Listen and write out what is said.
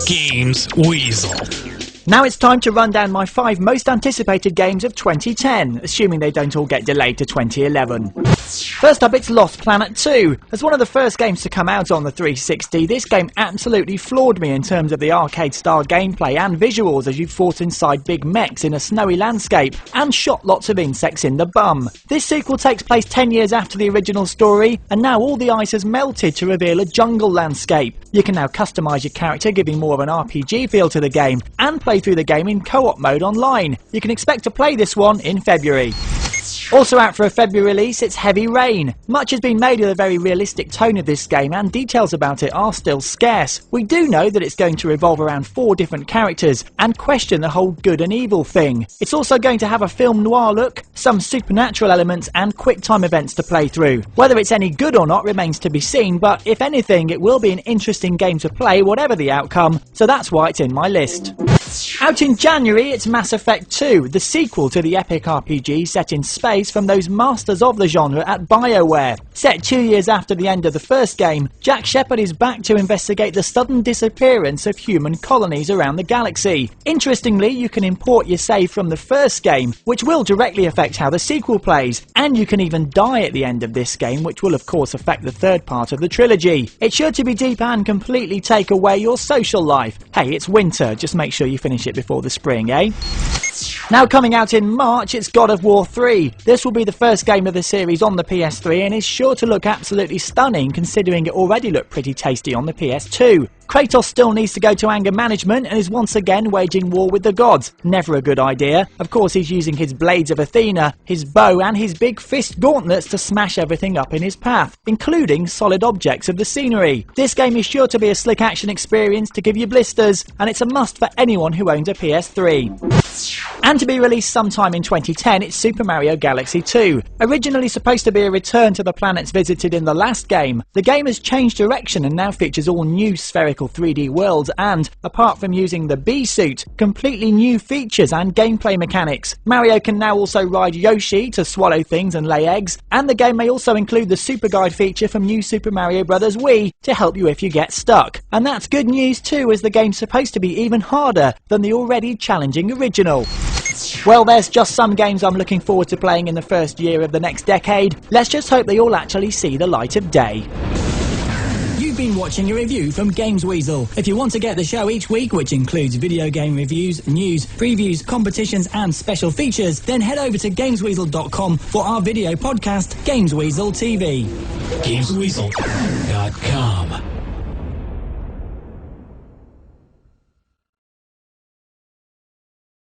Games Weasel. Now it's time to run down my 5 most anticipated games of 2010, assuming they don't all get delayed to 2011. First up, it's Lost Planet 2. As one of the first games to come out on the 360, this game absolutely floored me in terms of the arcade-style gameplay and visuals as you fought inside big mechs in a snowy landscape and shot lots of insects in the bum. This sequel takes place 10 years after the original story, and now all the ice has melted to reveal a jungle landscape. You can now customise your character, giving more of an RPG feel to the game, and play through the game in co-op mode online. You can expect to play this one in February. Also out for a February release, it's Heavy Rain. Much has been made of the very realistic tone of this game, and details about it are still scarce. We do know that it's going to revolve around 4 different characters and question the whole good and evil thing. It's also going to have a film noir look, some supernatural elements and quick time events to play through. Whether it's any good or not remains to be seen, but if anything it will be an interesting game to play whatever the outcome, so that's why it's in my list. Out in January, it's Mass Effect 2, the sequel to the epic RPG set in space from those masters of the genre at BioWare. Set 2 years after the end of the first game, Jack Shepard is back to investigate the sudden disappearance of human colonies around the galaxy. Interestingly, you can import your save from the first game, which will directly affect how the sequel plays, and you can even die at the end of this game, which will of course affect the third part of the trilogy. It's sure to be deep and completely take away your social life. Hey, it's winter, just make sure you finish it before the spring, eh? Now coming out in March, it's God of War 3. This will be the first game of the series on the PS3 and is sure to look absolutely stunning considering it already looked pretty tasty on the PS2. Kratos still needs to go to anger management and is once again waging war with the gods. Never a good idea. Of course he's using his blades of Athena, his bow and his big fist gauntlets to smash everything up in his path, including solid objects of the scenery. This game is sure to be a slick action experience to give you blisters, and it's a must for anyone who owns a PS3. And to be released sometime in 2010, it's Super Mario Galaxy 2. Originally supposed to be a return to the planets visited in the last game, the game has changed direction and now features all new spherical 3D worlds and, apart from using the bee suit, completely new features and gameplay mechanics. Mario can now also ride Yoshi to swallow things and lay eggs, and the game may also include the Super Guide feature from New Super Mario Bros. Wii to help you if you get stuck. And that's good news too, as the game's supposed to be even harder than the already challenging original. Well, there's just some games I'm looking forward to playing in the first year of the next decade. Let's just hope they all actually see the light of day. You've been watching a review from Games Weasel. If you want to get the show each week, which includes video game reviews, news, previews, competitions and special features, then head over to gamesweasel.com for our video podcast, Games Weasel TV. GamesWeasel.com